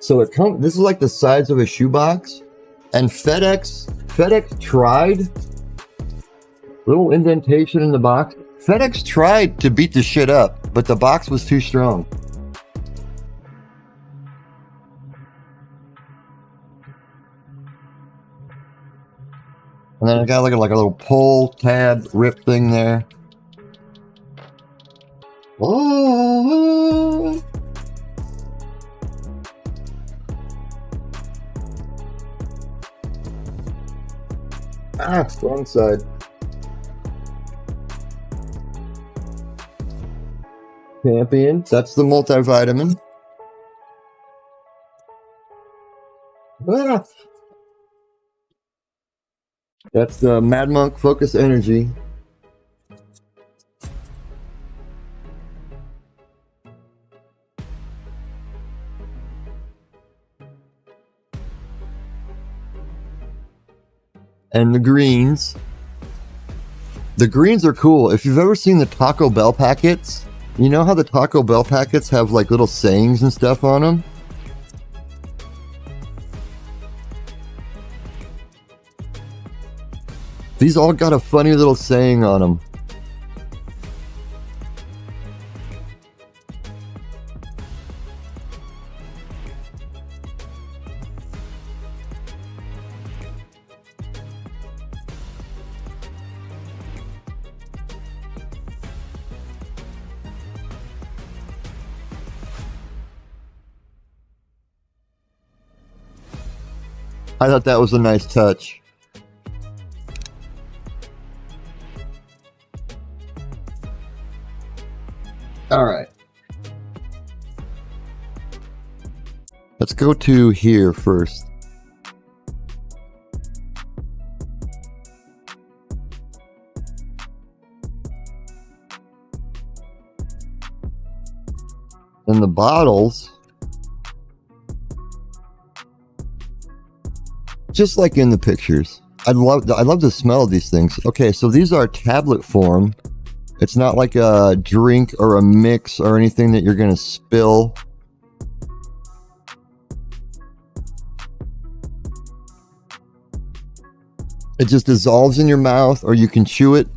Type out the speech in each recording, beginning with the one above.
So it comes, this is like the size of a shoebox, and FedEx tried, little indentation in the box. FedEx tried to beat the shit up, but the box was too strong. And then I got like a little pull tab rip thing there. Oh. Ah, wrong side. Champion. That's the multivitamin. Ah. That's the Madmonq Focus Energy. And the greens. The greens are cool. If you've ever seen the Taco Bell packets, you know how the Taco Bell packets have like little sayings and stuff on them? These all got a funny little saying on them. I thought that was a nice touch. All right. Let's go to here first. And the bottles, just like in the pictures. I love the smell of these things. Okay, so these are tablet form. It's not like a drink or a mix or anything that you're gonna spill. It just dissolves in your mouth, or you can chew it.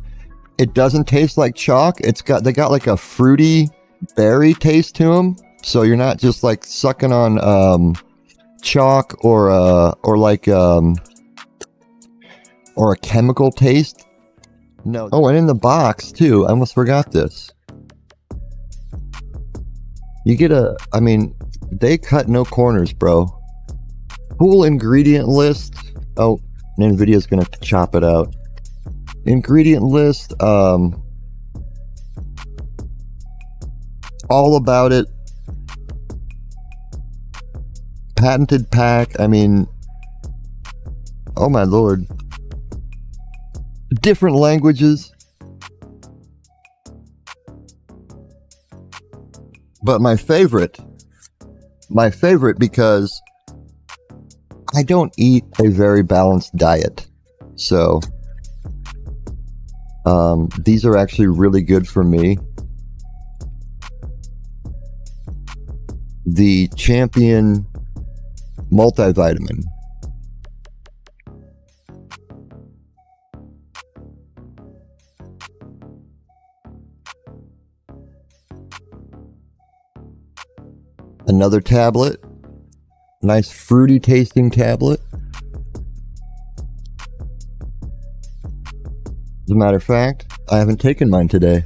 It doesn't taste like chalk. They got like a fruity berry taste to them, so you're not just like sucking on chalk or a chemical taste. No. Oh, and in the box too, I almost forgot this. You get I mean, they cut no corners, bro. Full ingredient list. Oh, NVIDIA's gonna chop it out. Ingredient list, all about it. Patented pack, I mean, oh my lord. Different languages. But my favorite because I don't eat a very balanced diet. So these are actually really good for me. The Champion multivitamin. Another tablet. Nice fruity tasting tablet. As a matter of fact, I haven't taken mine today.